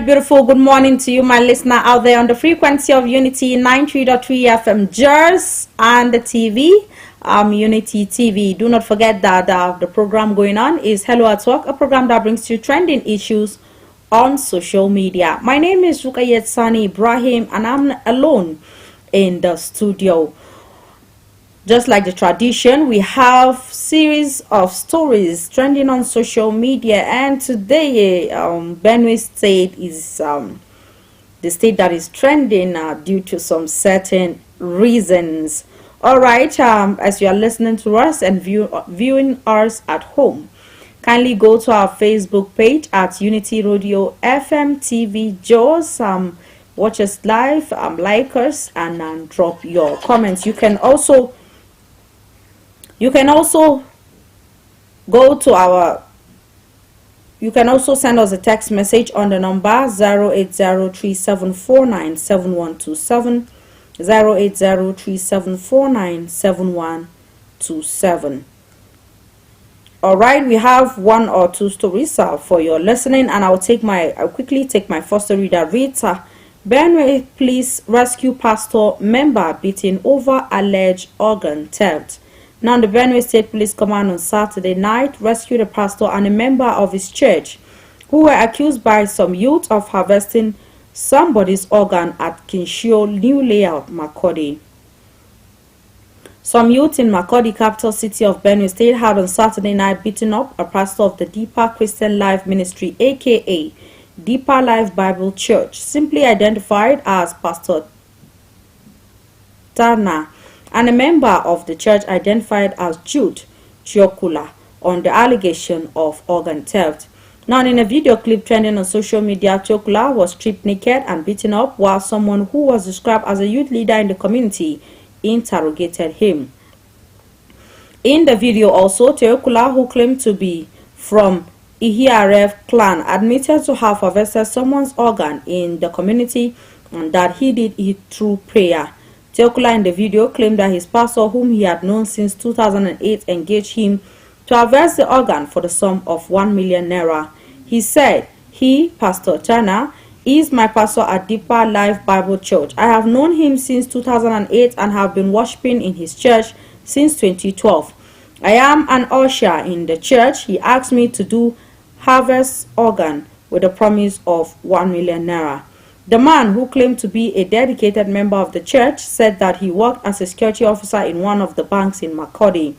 beautiful good morning to you, my listener out there on the frequency of Unity 93.3 FM Jers and the TV, Unity TV. Do not forget that the program going on is Hello at Work, a program that brings you trending issues on social media. My name is Rukayet Sani Ibrahim and I'm alone in the studio. Just like the tradition, we have series of stories trending on social media, and today Benue State is the state that is trending due to some certain reasons. All right, as you are listening to us and viewing us at home, kindly go to our Facebook page at Unity Radio FM TV Jaws. Watch us live, like us, and drop your comments. You can also go to our, you can also send us a text message on the number 08037497127, 08037497127. All right, we have one or two stories for your listening, and I'll quickly take my first story that reads, Benue police rescue pastor member beaten over alleged organ theft. Now, the Benue State Police Command on Saturday night rescued a pastor and a member of his church who were accused by some youth of harvesting somebody's organ at Kinshio New Layout, Makurdi. Some youth in Makurdi, capital city of Benue State, had on Saturday night beaten up a pastor of the Deeper Christian Life Ministry, aka Deeper Life Bible Church, simply identified as Pastor Tana, and a member of the church identified as Jude Chiokula, on the allegation of organ theft. Now, in a video clip trending on social media, Chiokula was stripped naked and beaten up while someone who was described as a youth leader in the community interrogated him. In the video also, Chiokula, who claimed to be from Ihiaref clan, admitted to have harvested someone's organ in the community and that he did it through prayer. Chiokula in the video claimed that his pastor, whom he had known since 2008, engaged him to harvest the organ for the sum of 1 million naira. He said, he, Pastor Chana, is my pastor at Deeper Life Bible Church. I have known him since 2008 and have been worshiping in his church since 2012. I am an usher in the church. He asked me to do harvest organ with a promise of 1 million naira. The man, who claimed to be a dedicated member of the church, said that he worked as a security officer in one of the banks in Makurdi.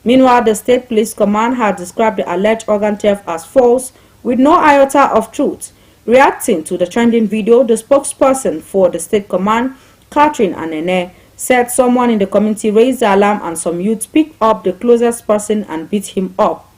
Meanwhile, the State Police Command had described the alleged organ theft as false, with no iota of truth. Reacting to the trending video, the spokesperson for the State Command, Catherine Anene, said someone in the community raised the alarm and some youths picked up the closest person and beat him up.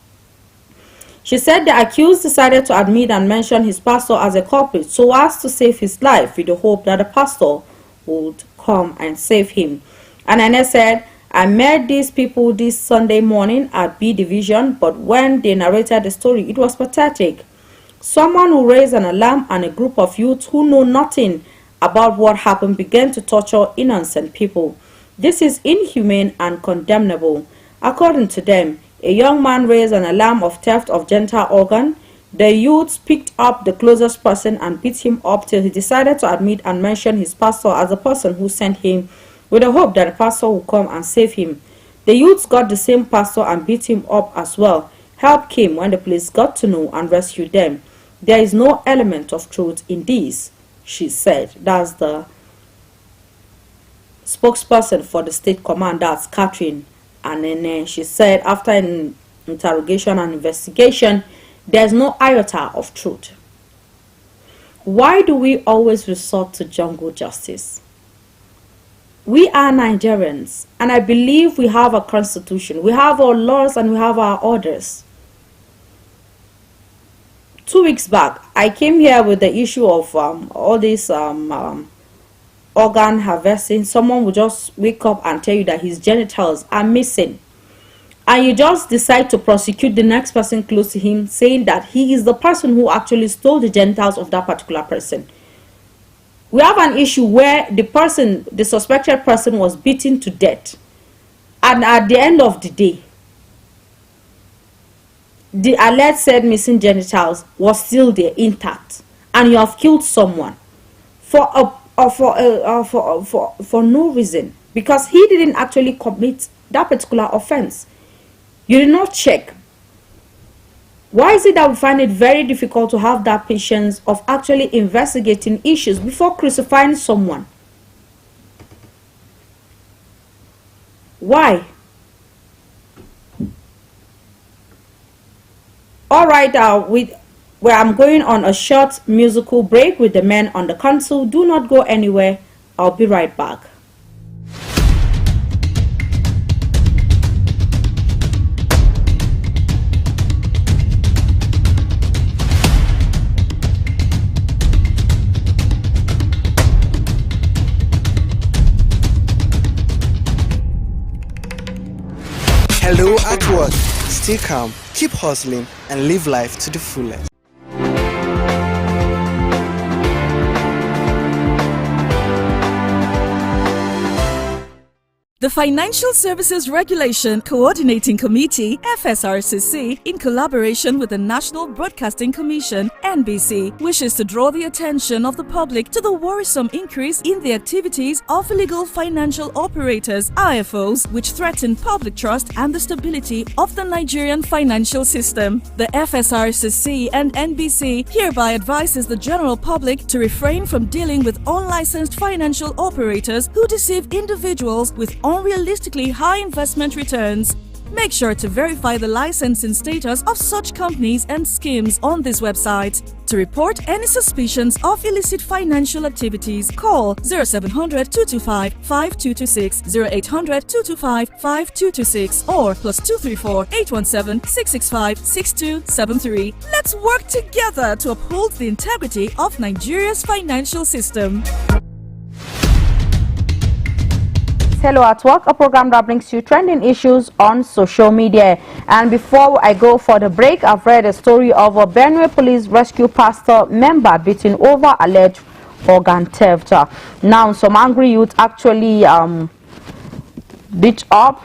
She said the accused decided to admit and mention his pastor as a culprit so as to save his life, with the hope that the pastor would come and save him. And Anne said, I met these people this Sunday morning at B Division, but when they narrated the story, it was pathetic. Someone who raised an alarm and a group of youths who know nothing about what happened began to torture innocent people. This is inhumane and condemnable. According to them, a young man raised an alarm of theft of genital organ. The youths picked up the closest person and beat him up till he decided to admit and mention his pastor as the person who sent him, with the hope that the pastor would come and save him. The youths got the same pastor and beat him up as well. Help came when the police got to know and rescued them. There is no element of truth in this, she said. That's the spokesperson for the State Command, that's Catherine. And then she said, after an interrogation and investigation, there's no iota of truth. Why do we always resort to jungle justice? We are Nigerians, and I believe we have a constitution. We have our laws and we have our orders. 2 weeks back, I came here with the issue of all this organ harvesting. Someone will just wake up and tell you that his genitals are missing, and you just decide to prosecute the next person close to him, saying that he is the person who actually stole the genitals of that particular person. We have an issue where the suspected person was beaten to death, and at the end of the day, the alleged said missing genitals was still there intact, and you have killed someone for no reason, because he didn't actually commit that particular offense. You did not check. Why is it that we find it very difficult to have that patience of actually investigating issues before crucifying someone? Why? All right, where I'm going on a short musical break with the men on the council. Do not go anywhere. I'll be right back. Hello at work. Stay calm, keep hustling, and live life to the fullest. The Financial Services Regulation Coordinating Committee, FSRCC, in collaboration with the National Broadcasting Commission, NBC, wishes to draw the attention of the public to the worrisome increase in the activities of illegal financial operators, IFOs, which threaten public trust and the stability of the Nigerian financial system. The FSRCC and NBC hereby advises the general public to refrain from dealing with unlicensed financial operators who deceive individuals with unrealistically high investment returns. Make sure to verify the licensing status of such companies and schemes on this website. To report any suspicions of illicit financial activities, call 0700 225 5226, 0800 225 5226, or +234 817 665 6273. Let's work together to uphold the integrity of Nigeria's financial system. Hello at Work, a program that brings you trending issues on social media. And before I go for the break, I've read a story of a Benue police rescue pastor member beaten over alleged organ theft. Now, some angry youth actually beat up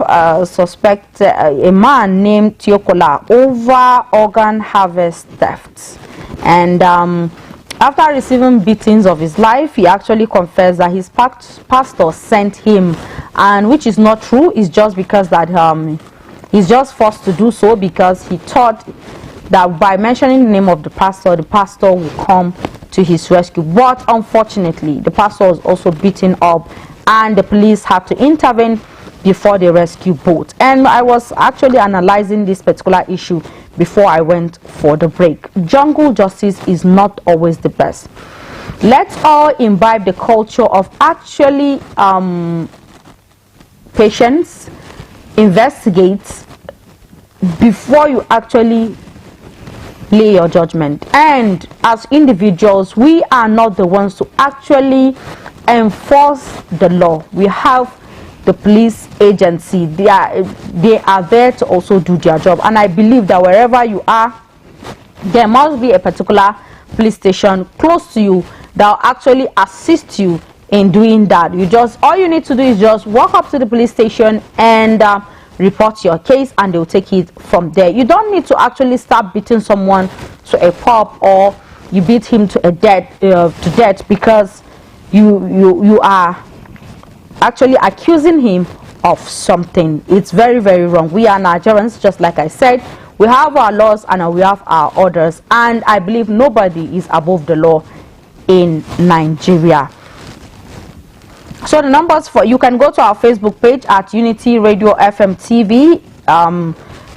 suspect a man named Tiokola over organ harvest theft. And after receiving beatings of his life, he actually confessed that his pastor sent him, and which is not true. It's just because that he's just forced to do so because he thought that by mentioning the name of the pastor will come to his rescue. But unfortunately, the pastor was also beaten up, and the police had to intervene before they rescue both. And I was actually analyzing this particular issue before I went for the break. Jungle justice is not always the best. Let's all imbibe the culture of actually patience, investigate before you actually lay your judgment. And as individuals, we are not the ones to actually enforce the law. We have the police agency. They are there to also do their job, and I believe that wherever you are, there must be a particular police station close to you that will actually assist you in doing that. All you need to do is just walk up to the police station and report your case, and they'll take it from there. You don't need to actually start beating someone to a pulp, or you beat him to death because you are actually accusing him of something. It's very, very wrong. We are Nigerians, just like I said. We have our laws and we have our orders, and I believe nobody is above the law in Nigeria. So the numbers for you can go to our Facebook page at Unity Radio FM TV,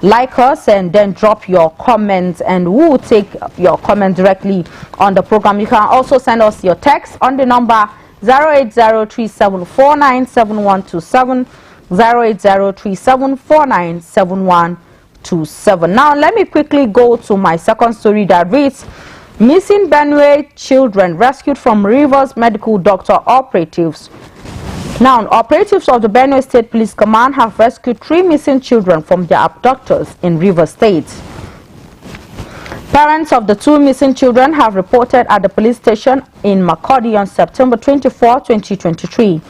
like us, and then drop your comments, and we will take your comment directly on the program. You can also send us your text on the number 08037497127, 08037497127. Now let me quickly go to my second story that reads: missing Benue children rescued from Rivers Medical Doctor operatives. Now, operatives of the Benue State Police Command have rescued 3 missing children from their abductors in Rivers State. Parents of the 2 missing children have reported at the police station in Makurdi on September 24, 2023.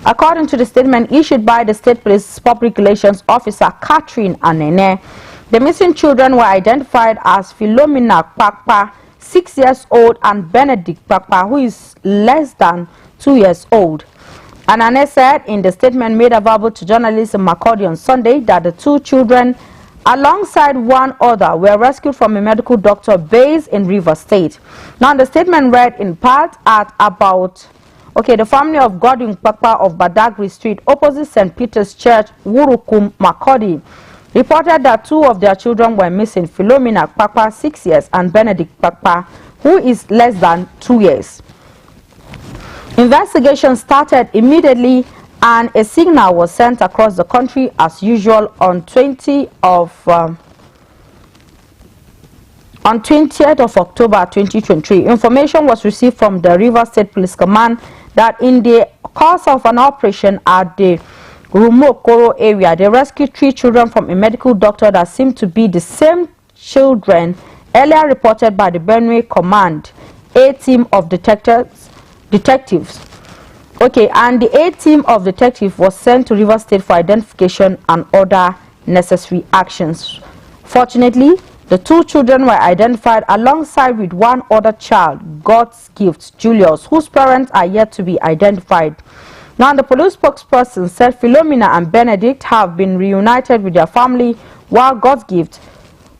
According to the statement issued by the State Police Public Relations Officer Catherine Anene, the missing children were identified as Philomena Kpakpa, 6 years old, and Benedict Papa, who is less than 2 years old. Anane said in the statement made available to journalists in Makurdi on Sunday that the 2 children, alongside one other, were rescued from a medical doctor based in Rivers State. Now, the statement read in part at about, the family of Godwin Papa of Badagry Street, opposite St. Peter's Church, Wurukum, Makurdi, reported that 2 of their children were missing: Philomena Papa, 6 years, and Benedict Papa, who is less than 2 years. Investigation started immediately, and a signal was sent across the country as usual on 20th of October 2023. Information was received from the Rivers State Police Command that in the course of an operation at the Rumokoro area, they rescued 3 children from a medical doctor that seemed to be the same children earlier reported by the Benue Command A team of detectives. And the A team of detectives was sent to Rivers State for identification and other necessary actions. Fortunately, the 2 children were identified alongside with one other child, God's gift, Julius, whose parents are yet to be identified. Now, the police spokesperson said Philomena and Benedict have been reunited with their family, while God's gift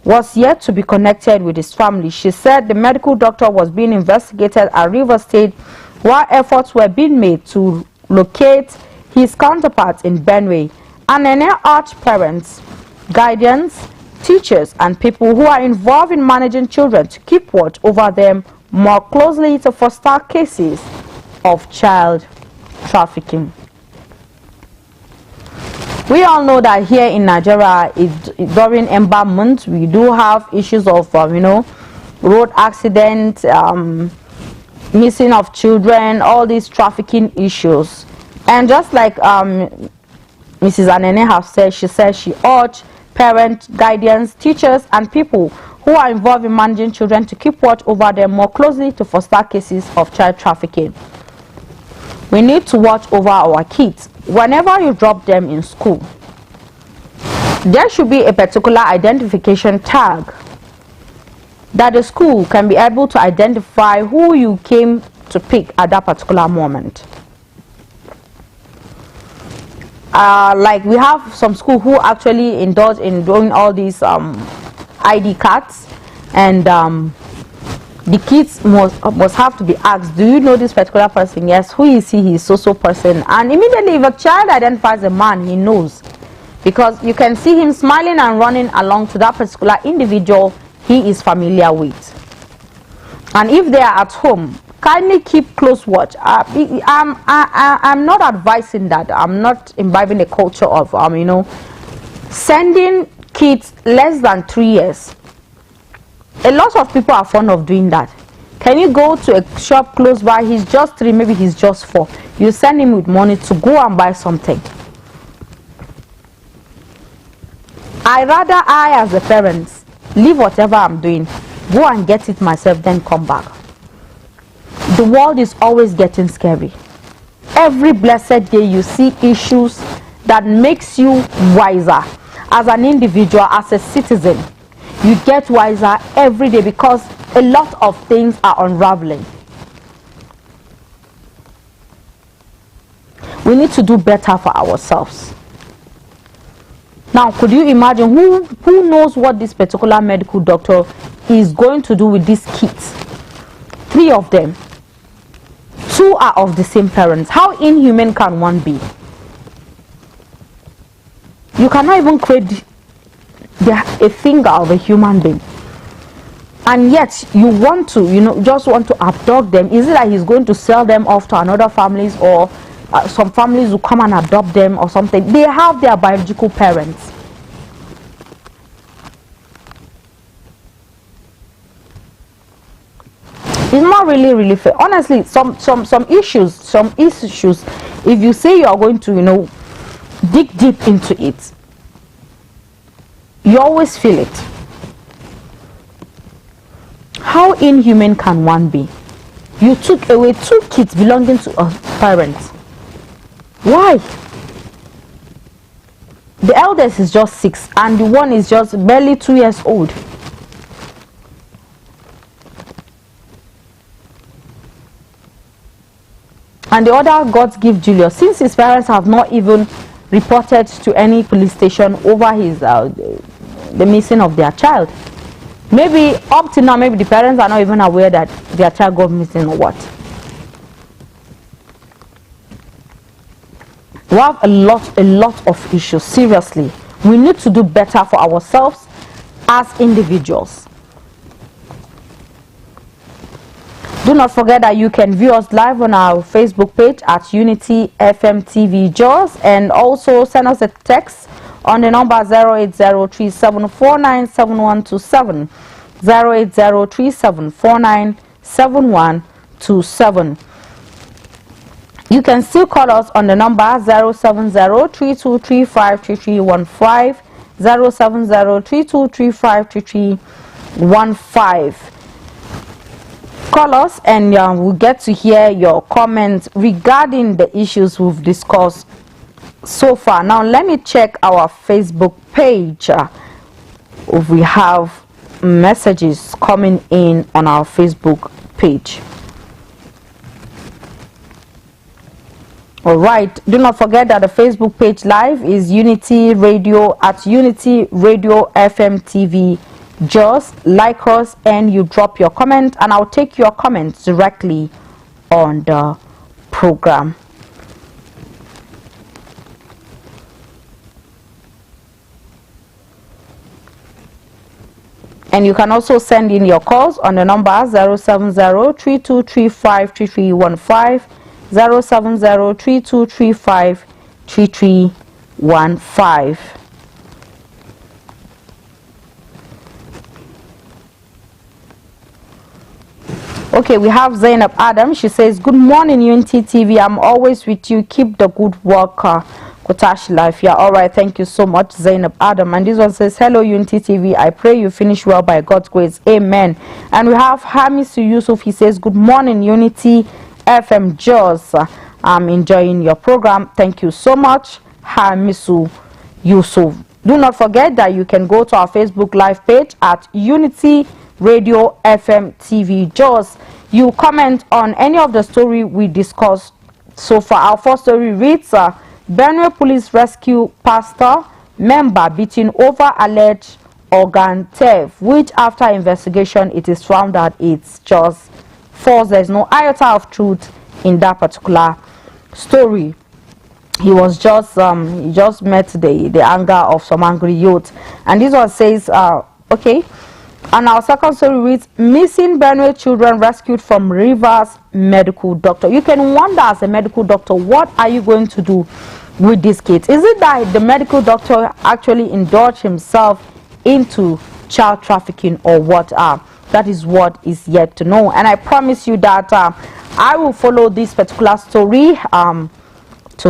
was yet to be connected with his family. She said the medical doctor was being investigated at Rivers State, while efforts were being made to locate his counterparts in Benue. And then urged parents, guardians, teachers, and people who are involved in managing children to keep watch over them more closely to foster cases of child trafficking. We all know that here in Nigeria, during Ember Month, we do have issues of, road accidents, missing of children, all these trafficking issues. And just like Mrs. Anene has said, she urged parents, guardians, teachers, and people who are involved in managing children to keep watch over them more closely to foster cases of child trafficking. We need to watch over our kids. Whenever you drop them in school, there should be a particular identification tag that the school can be able to identify who you came to pick at that particular moment. Like we have some school who actually indulge in doing all these ID cards, and the kids must have to be asked, do you know this particular person? Yes. Who is he? He is so person. And immediately if a child identifies a man, he knows, because you can see him smiling and running along to that particular individual he is familiar with. And if they are at home, kindly keep close watch. I'm not advising that. I'm not imbibing a culture of sending kids less than 3 years. A lot of people are fond of doing that. Can you go to a shop close by? He's just 3, maybe he's just 4. You send him with money to go and buy something. I as a parent, leave whatever I'm doing, go and get it myself, then come back. The world is always getting scary. Every blessed day you see issues that makes you wiser as an individual, as a citizen. You get wiser every day because a lot of things are unraveling. We need to do better for ourselves. Now, could you imagine who knows what this particular medical doctor is going to do with these kids? 3 of them. 2 are of the same parents. How inhuman can one be? You cannot even create a finger of a human being, and yet you want to just want to abduct them. Is it that he's going to sell them off to another families, or some families will come and adopt them or something? They have their biological parents. It's not really fair. Honestly, some issues, if you say you are going to dig deep into it, you always feel it. How inhuman can one be? You took away 2 kids belonging to a parent. Why? The eldest is just 6 and the one is just barely 2 years old. And the other God give Julius, since his parents have not even reported to any police station over his the missing of their child. Maybe up to now, maybe the parents are not even aware that their child got missing or what. We have a lot of issues. Seriously, we need to do better for ourselves as individuals. Do not forget that you can view us live on our Facebook page at Unity FM TV Jos, and also send us a text on the number 08037497127, 08037497127. You can still call us on the number 07032353315, 07032353315. Call us and we'll get to hear your comments regarding the issues we've discussed so far. Now let me check our Facebook page. We have messages coming in on our Facebook page. All right, do not forget that the Facebook page live is Unity Radio at Unity Radio FM TV. Just like us and you drop your comment, and I'll take your comments directly on the program. And you can also send in your calls on the number 07032353315, 07032353315. Okay, we have Zainab Adam. She says, good morning, Unity TV. I'm always with you. Keep the good work. Kotash life. Yeah, all right. Thank you so much, Zainab Adam. And this one says, hello, Unity TV. I pray you finish well by God's grace. Amen. And we have Hamisu Yusuf. He says, good morning, Unity FM Jos. I'm enjoying your program. Thank you so much, Hamisu Yusuf. Do not forget that you can go to our Facebook live page at Unity Radio FM TV Jos. You comment on any of the story we discussed so far. Our first story reads, Benue Police rescue pastor member beaten over alleged organ theft, which after investigation it is found that it's just false. There's no iota of truth in that particular story. He was just he just met the anger of some angry youth. And this one says, okay. And our second story reads, missing Benue children rescued from Rivers medical doctor. You can wonder, as a medical doctor, what are you going to do with these kids? Is it that the medical doctor actually indulged himself into child trafficking, or what? That is what is yet to know. And I promise you that I will follow this particular story to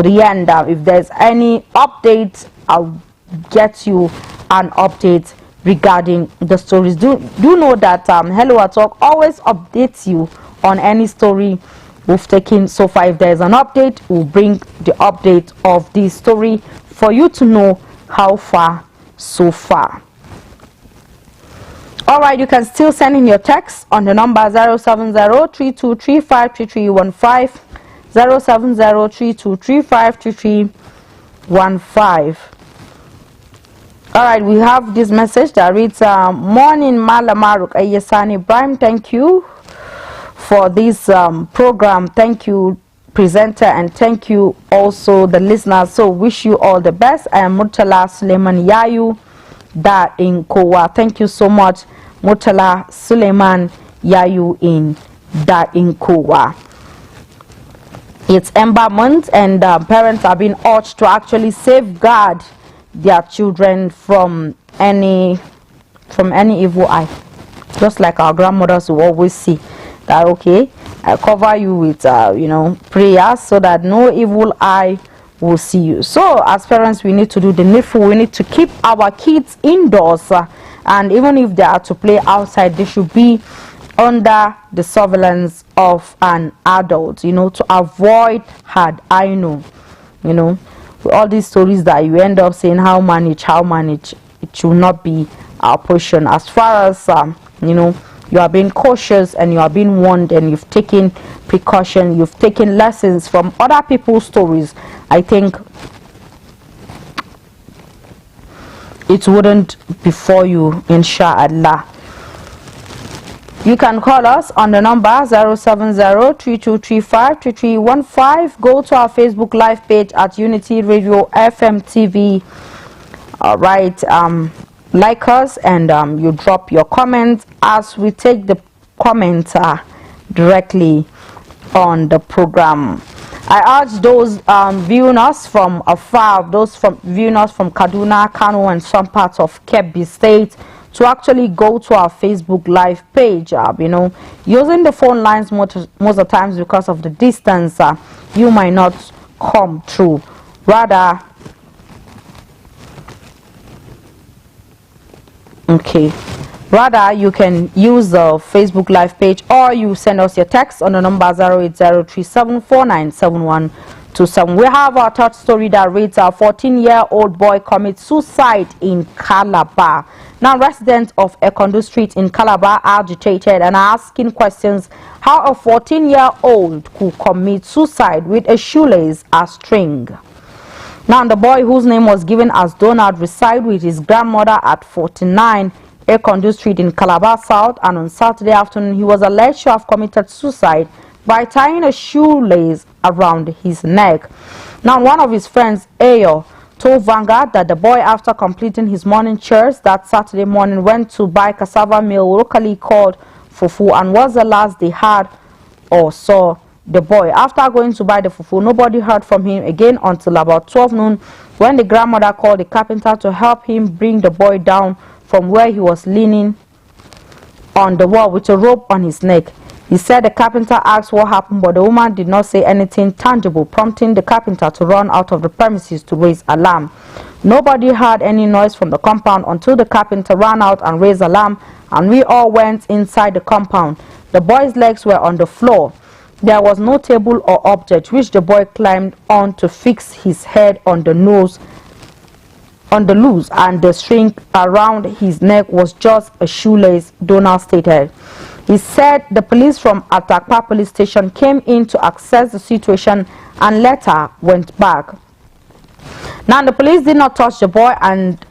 the end. If there's any update, I'll get you an update regarding the stories. Do know that Hello at Talk always updates you on any story we've taken so far. If there's an update, we'll bring the update of this story for you to know how far so far. All right, you can still send in your text on the number 07032353315, 07032353315. All right, we have this message that reads, morning Malamaruk Ayesani Ibrahim, thank you for this program. Thank you, presenter, and thank you also the listeners. So wish you all the best. I am Murtala Suleiman Yayu da in Kowa. Thank you so much, Murtala Suleiman Yayu in da in Kowa. It's Ember Month, and parents are being urged to actually safeguard their children from any evil eye, just like our grandmothers will always see that, okay, I cover you with prayers so that no evil eye will see you. So as parents, we need to do the needful. We need to keep our kids indoors, and even if they are to play outside, they should be under the surveillance of an adult, to avoid hard I know, all these stories that you end up saying how manage, it should not be our portion. As far as you are being cautious and you are being warned, and you've taken precaution, you've taken lessons from other people's stories, I think it wouldn't befall you, inshallah. You can call us on the number 070-3235-3315. Go to our Facebook live page at Unity Radio FM TV. All right, like us, and you drop your comments as we take the comments directly on the program. I urge those viewing us from afar, those viewing us from Kaduna, Kano, and some parts of Kebbi State, to actually go to our Facebook live page. Using the phone lines most of the times, because of the distance, you might not come through. Rather you can use the Facebook live page, or you send us your text on the number 08037497127. We have our third story that reads: a 14-year-old boy commits suicide in Calabar. Now, residents of Ekondu Street in Calabar are agitated and are asking questions how a 14-year-old could commit suicide with a shoelace as string. Now, the boy, whose name was given as Donald, resides with his grandmother at 49 Ekondu Street in Calabar South, and on Saturday afternoon he was alleged to have committed suicide by tying a shoelace around his neck. Now, one of his friends, Ayo, told Vanguard that the boy, after completing his morning chores that Saturday morning, went to buy cassava meal locally called fufu, and was the last they had or saw the boy. After going to buy the fufu, nobody heard from him again until about 12 noon, when the grandmother called the carpenter to help him bring the boy down from where he was leaning on the wall with a rope on his neck. He said the carpenter asked what happened, but the woman did not say anything tangible, prompting the carpenter to run out of the premises to raise alarm. Nobody heard any noise from the compound until the carpenter ran out and raised alarm, and we all went inside the compound. The boy's legs were on the floor. There was no table or object which the boy climbed on to fix his head on the loose, and the string around his neck was just a shoelace, Donald stated. He said the police from Atakpa police station came in to assess the situation and later went back. Now, the police did not touch the boy, and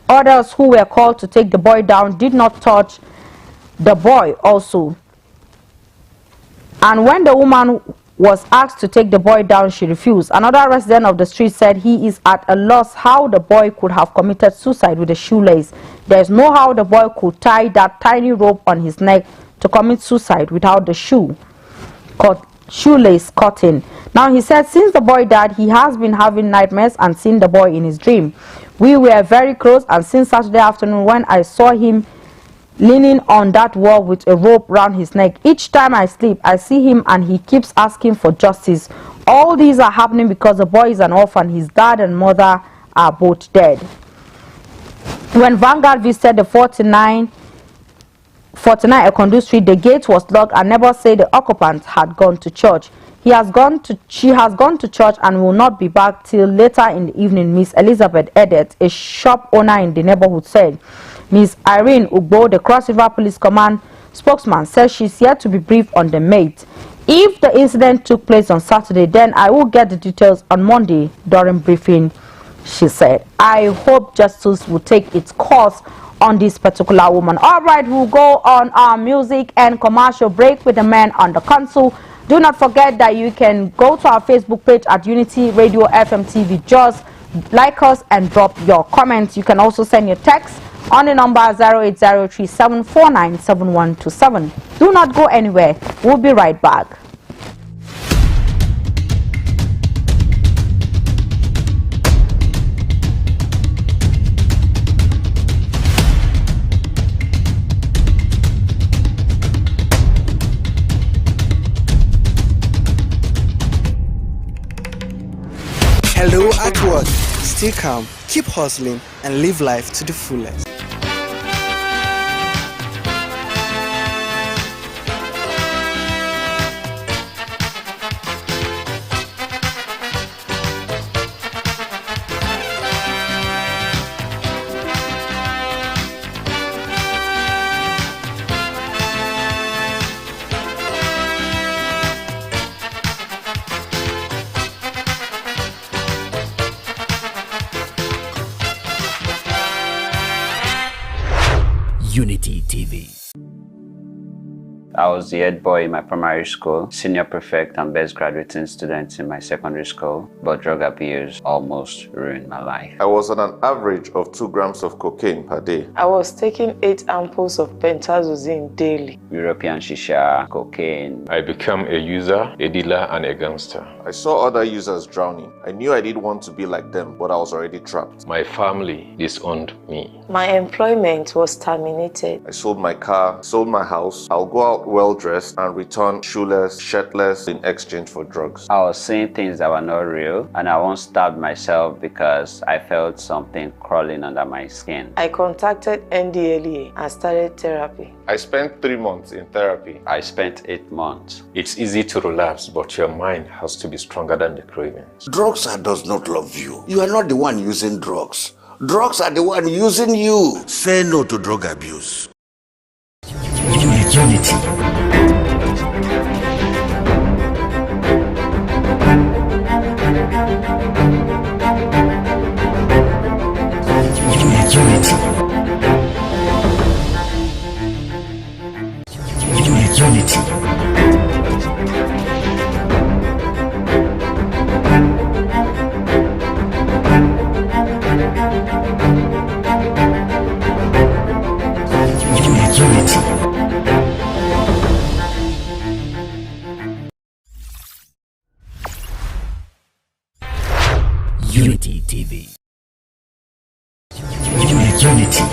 others who were called to take the boy down did not touch the boy also. And when the woman was asked to take the boy down, she refused. Another resident of the street said he is at a loss how the boy could have committed suicide with a shoelace. There is no how the boy could tie that tiny rope on his neck to commit suicide without the shoelace cutting. Now, he said since the boy died, he has been having nightmares and seen the boy in his dream. We were very close, and since Saturday afternoon when I saw him leaning on that wall with a rope round his neck, each time I sleep I see him and he keeps asking for justice. All these are happening because the boy is an orphan. His dad and mother are both dead. When Vanguard visited the 49 Ekondu Street, the gate was locked and neighbors say the occupant had gone to church. She has gone to church and will not be back till later in the evening, Miss Elizabeth Edet, a shop owner in the neighborhood, said. Miss Irene Ugbo, the Cross River Police Command spokesman, says she's yet to be briefed on the mate. If the incident took place on Saturday, then I will get the details on Monday during briefing, she said. I hope justice will take its course on this particular woman. All right, we'll go on our music and commercial break with the man on the console. Do not forget that you can go to our Facebook page at Unity Radio FM TV. Just like us and drop your comments. You can also send your text on the number 08037497127. Do not go anywhere. We'll be right back. Hello at work. Stay calm, keep hustling, and live life to the fullest. Unity TV. I was the head boy in my primary school, senior prefect and best graduating student in my secondary school, but drug abuse almost ruined my life. I was on an average of 2 grams of cocaine per day. I was taking 8 ampoules of pentazosine daily. European shisha, cocaine. I became a user, a dealer, and a gangster. I saw other users drowning. I knew I didn't want to be like them, but I was already trapped. My family disowned me. My employment was terminated. I sold my car, sold my house. I'll go out well-dressed and return shoeless, shirtless in exchange for drugs. I was seeing things that were not real, and I once stabbed myself because I felt something crawling under my skin. I contacted NDLEA and started therapy. I spent 3 months in therapy. I spent 8 months. It's easy to relapse, but your mind has to be stronger than the cravings. Drugs does not love you. You are not the one using drugs. Drugs are the one using you. Say no to drug abuse. Unity. Unity. Unity TV. Unity.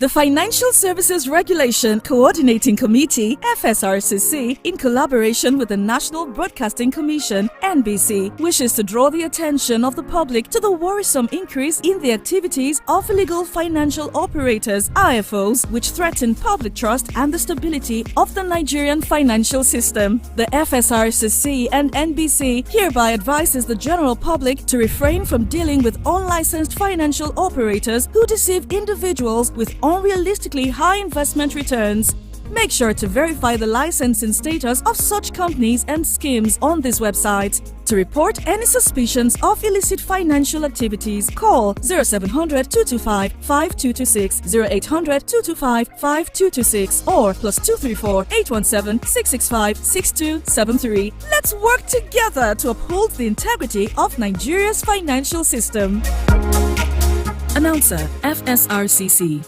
The Financial Services Regulation Coordinating Committee, FSRCC, in collaboration with the National Broadcasting Commission, NBC, wishes to draw the attention of the public to the worrisome increase in the activities of illegal financial operators, IFOs, which threaten public trust and the stability of the Nigerian financial system. The FSRCC and NBC hereby advises the general public to refrain from dealing with unlicensed financial operators who deceive individuals with unrealistically high investment returns. Make sure to verify the licensing status of such companies and schemes on this website. To report any suspicions of illicit financial activities, call 0700 225 5226, 0800 225 5226, or +234 817 665 6273. Let's work together to uphold the integrity of Nigeria's financial system. Announcer, FSRCC.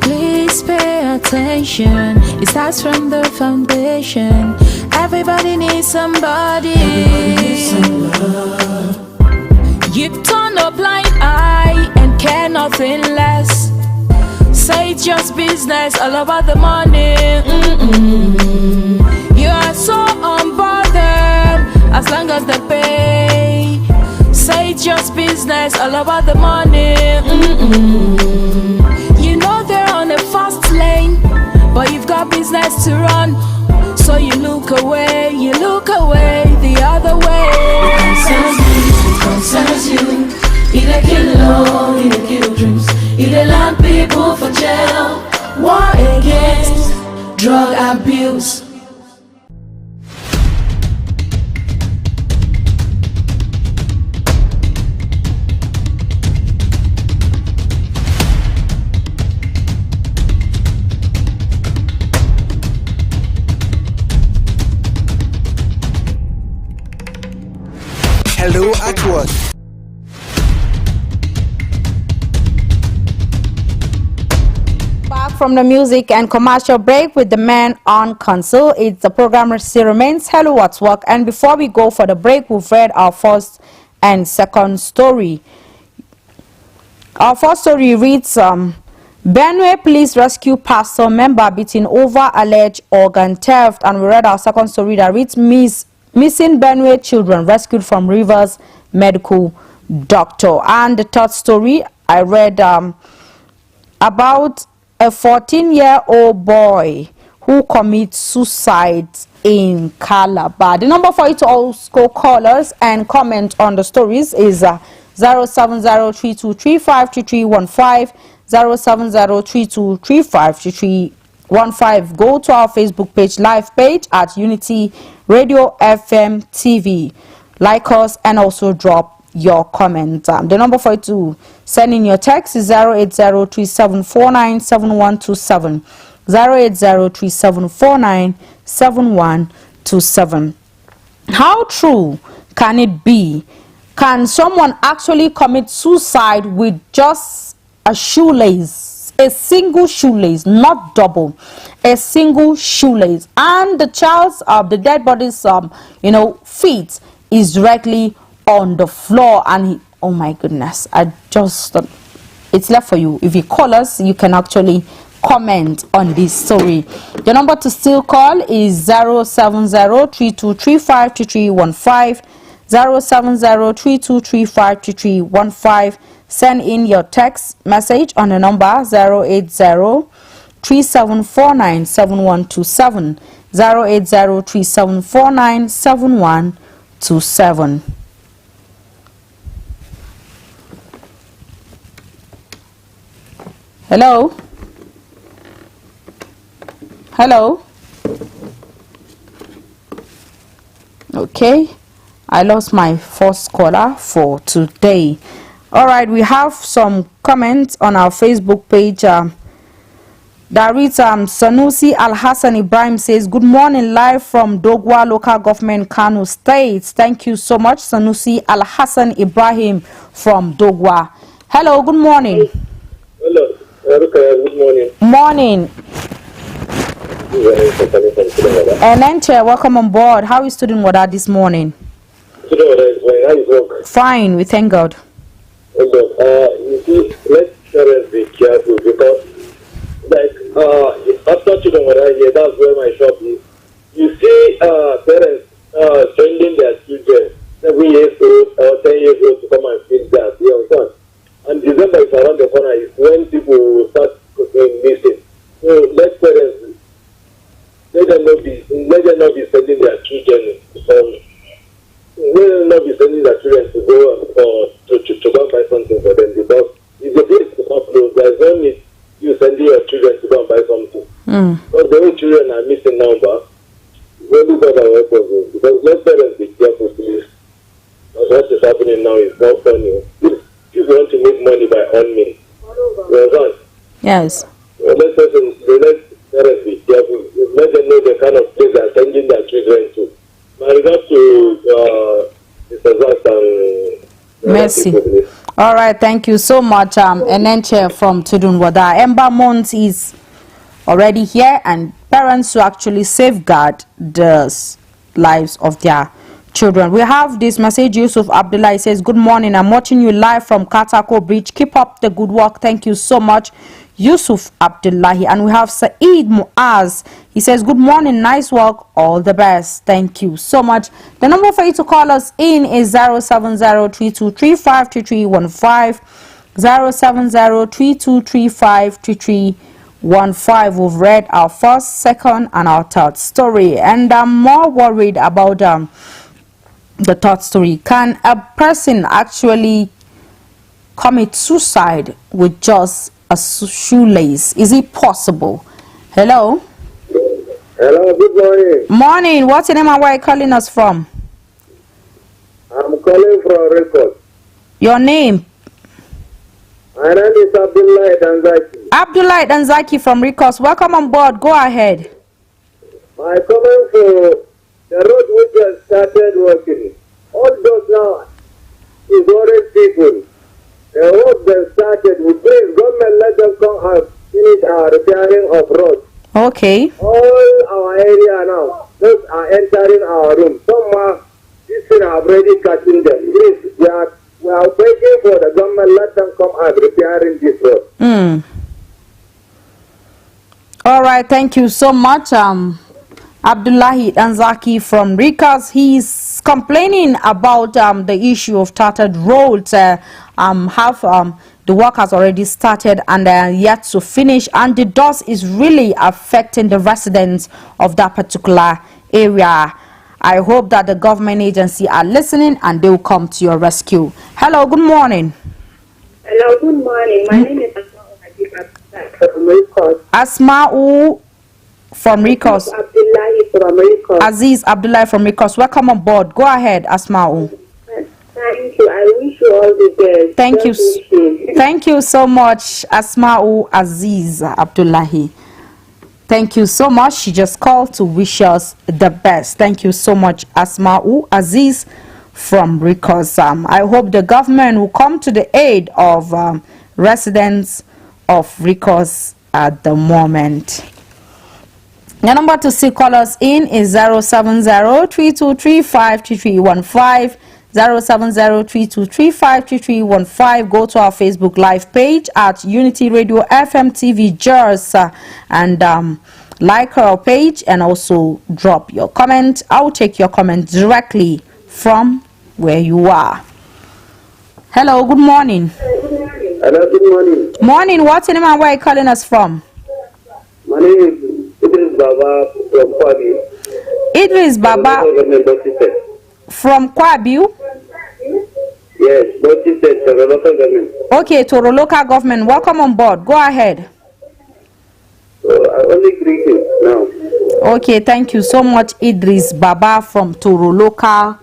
Please pay attention. It starts from the foundation. Everybody needs somebody. You turn a blind eye and care nothing less. Say it's just business, all about the money. You are so unbothered as long as they pay. Say it's just business, all about the money. You know they're on a fast lane, but you've got business to run. So you look away the other way. It concerns you. It a kill law, it a kill dreams. It a land people for jail. War against drug abuse. Hello at work. Back from the music and commercial break with the man on console. It's the programmer remains Hello at Work. And before we go for the break, we've read our first and second story. Our first story reads, Benue police rescue pastor member beaten over alleged organ theft. And we read our second story that reads, missing Benue children rescued from Rivers Medical doctor. And the third story I read about a 14-year-old boy who commits suicide in Calabar. The number for you to also call us and comment on the stories is 07032353315, 07032353315. Go to our Facebook page, live page at Unity Radio FM TV. Like us and also drop your comment. The number for you to send in your text is 08037497127, 08037497127. How true can it be? Can someone actually commit suicide with just a shoelace, a single shoelace, not double, a single shoelace, and the child's the dead body's feet is directly on the floor, and he, oh my goodness, I just it's left for you. If you call us, you can actually comment on this story. The number to still call is 07032353315, 07032353315. Send in your text message on the number 08037497127, 08037497127. Hello? Hello? Okay, I lost my first caller for today. All right, we have some comments on our Facebook page. That reads, Sanusi Al-Hassan Ibrahim says, good morning, live from Dogwa Local Government, Kano State. Thank you so much, Sanusi Al-Hassan Ibrahim from Dogwa. Hello, good morning. Hello, good morning. Morning. And Enche, welcome on board. How is Student Wada this morning? Student Wada is fine. How is work? Fine, we thank God. You see, let parents be careful because, like, after Student Wada here, that's where my shop is. You see, parents sending their children 7 years old or 10 years old to come and feed gas. You understand? And December is around the corner. Is when people will start going missing. So let parents. Let them not be sending their children. Let them not be sending their children to go to go and buy something for them, because if the place is not closed, there is no need you sending your children to go and buy something. Because the way children are missing now, but only God will help us. Because let parents be careful, please. Because what is happening now is not funny. If you want to make money by all means, you understand? Yes. Let parents be careful. Let them know the kind of place they are sending their children to. My regards to Mr. Zast and Mercy. All right, thank you so much. Enenche from Tudun Wada. Ember Month is already here, and parents to actually safeguard the lives of their children. We have this message. Yusuf Abdullah, he says, good morning, I'm watching you live from Katako Bridge. Keep up the good work. Thank you so much, Yusuf Abdullahi. And we have Saeed Muaz. He says, good morning, nice work, all the best. Thank you so much. The number for you to call us in is 07032353315, 07032353315. We've read our first, second, and our third story, and I'm more worried about the third story. Can a person actually commit suicide with just a shoelace? Is it possible? Hello? Hello, good morning. Morning. What's your name and where are you calling us from? I'm calling from Record. Your name? My name is Abdullah Danzaki. Abdullah Danzaki from Rikos. Welcome on board. Go ahead. My comment for the road which has started working. All those now is already people. The road that started with please government let them come and finish our repairing of roads. Okay. All our area now, those are entering our room. Some are this thing are already catching them. Please, we are waiting for the government let them come and repairing this road. All right, thank you so much. Abdullahi Danzaki from Rikers. He's complaining about the issue of tattered roads. The work has already started and they are yet to finish, and the dust is really affecting the residents of that particular area. I hope that the government agency are listening and they will come to your rescue. Hello, good morning. Hello, good morning. My name is Asma'u from Rikers. Abdullahi from Rikers. Aziz Abdullahi from Rikers. Welcome on board. Go ahead, Asma'u. Thank you. I wish you all the best. Thank you. Thank you so much, Asma'u Aziz Abdullahi. Thank you so much. She just called to wish us the best. Thank you so much, Asma'u Aziz from Rikers. I hope the government will come to the aid of residents of Rikers at the moment. The number to see callers in is 070-3235-3315, 070-3235-3315. Go to our Facebook live page at Unity Radio FM TV Jers and like our page and also drop your comment. I'll take your comment directly from where you are. Hello, good morning. Hello, good morning. Morning, what's your name and where are you calling us from? My name is Idris Baba from Kwabi. Idris Baba from Kwabi? Yes, Bauchi State, Toro local government. Okay, Toro local government. Welcome on board. Go ahead. I only greetings now. Okay, thank you so much, Idris Baba from Toro local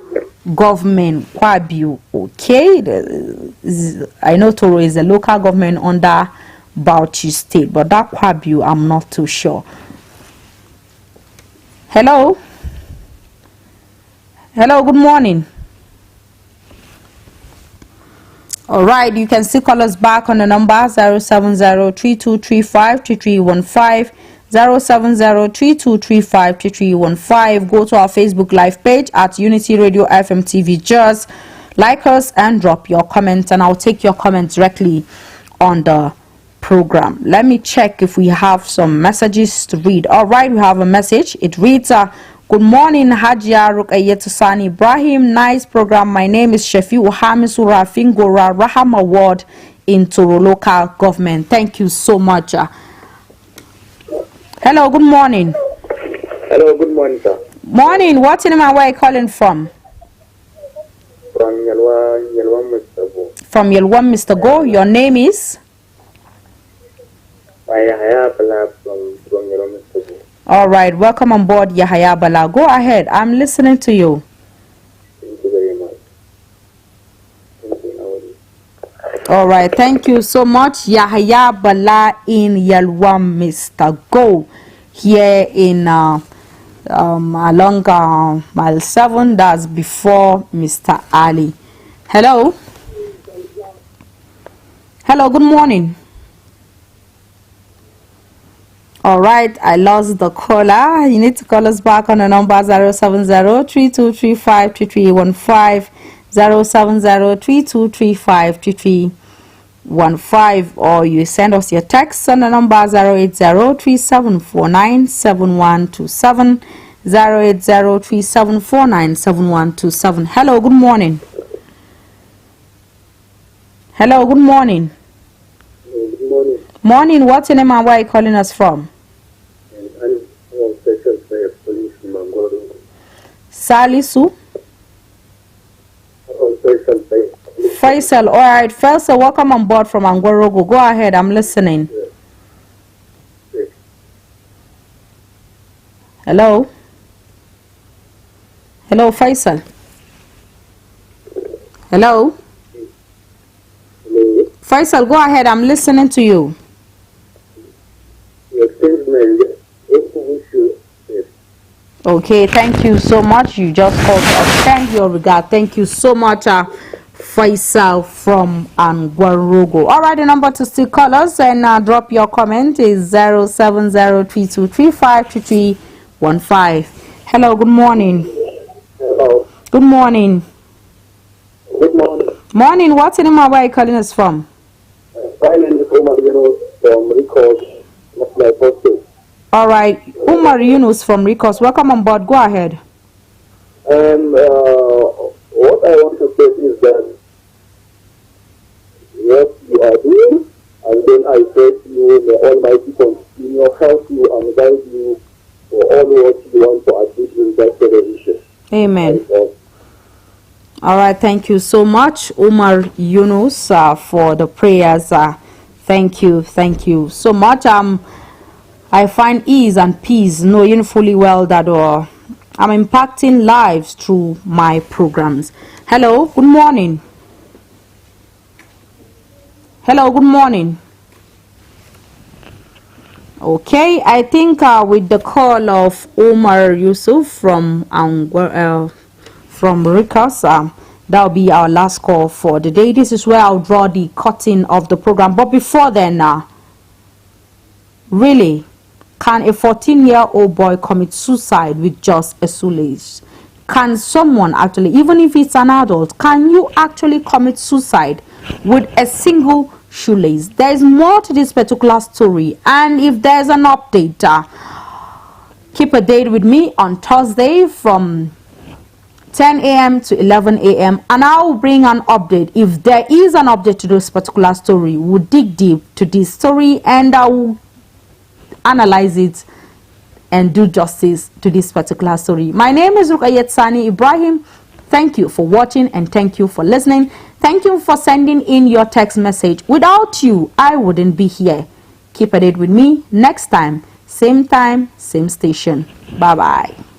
government, Kwabi. Okay, I know Toro is a local government under Bauchi State, but that Kwabi, I'm not too sure. Hello? Hello, good morning. All right, you can still call us back on the number 070-3235-3315, 070-3235-3315. Go to our Facebook live page at Unity Radio FM TV Jers. Like us and drop your comments, and I'll take your comments directly on the program. Let me check if we have some messages to read. All right, we have a message. It reads, good morning, Hajia Rukayetusani Ibrahim. Nice program. My name is Shefi Uhamisura Fingora Raham Award in Toro local government. Thank you so much. Hello, good morning. Hello, good morning, sir. Morning. What's your name and where are you calling from? From Yelwa, Mr. Go. From Yelwa, Mr. Go. Your name is? Yahya Bala from Yelwa, Mr. Go. All right, welcome on board, Yahya Bala. Go ahead, I'm listening to you. Thank you very much. Thank you. All right, thank you so much, Yahya Bala in Yelwa, Mr. Go, here in along mile 7. That's before Mr. Ali. Hello. Hello. Good morning. All right, I lost the caller. You need to call us back on the number 070-3235-3315, 070-3235-3315, or you send us your text on the number 080-3749-7127, 080-3749-7127. Hello, good morning. Hello, good morning. Good morning. Morning, what's your name and where are you calling us from? Salisu? Faisal, all right. Faisal, welcome on board from Angorogo. Go ahead, I'm listening. Hello? Hello, Faisal? Hello? Faisal, go ahead, I'm listening to you. Okay, thank you so much. You just called to extend your regard. Thank you so much, Faisal from Angwarogo. All right, the number to still call us and drop your comment is 070-3235-3315. Hello, good morning. Hello. Good morning. Good morning. Morning, what's the name of where are you calling us from? From Records, my birthday. All right, Umar Yunus from Rikos, welcome on board. Go ahead. What I want to say is that what you are doing, and then I pray to you, the Almighty continue help you and guide you for all what you want to achieve in that television. Amen. All right, thank you so much, Umar Yunus, for the prayers. Thank you so much. I find ease and peace knowing fully well that I'm impacting lives through my programs. Hello, good morning. Hello, good morning. Okay, I think with the call of Omar Yusuf from Rikos, that'll be our last call for the day. This is where I'll draw the curtain of the program. But before then, really, can a 14-year-old boy commit suicide with just a shoelace? Can someone actually, even if it's an adult, can you actually commit suicide with a single shoelace? There is more to this particular story, and if there's an update, keep a date with me on Thursday from 10 a.m. to 11 a.m. and I'll bring an update. If there is an update to this particular story, we'll dig deep to this story and I will analyze it and do justice to this particular story. My name is Rukayet Sani Ibrahim. Thank you for watching and thank you for listening. Thank you for sending in your text message. Without you, I wouldn't be here. Keep a date with me next time, same station. Bye-bye.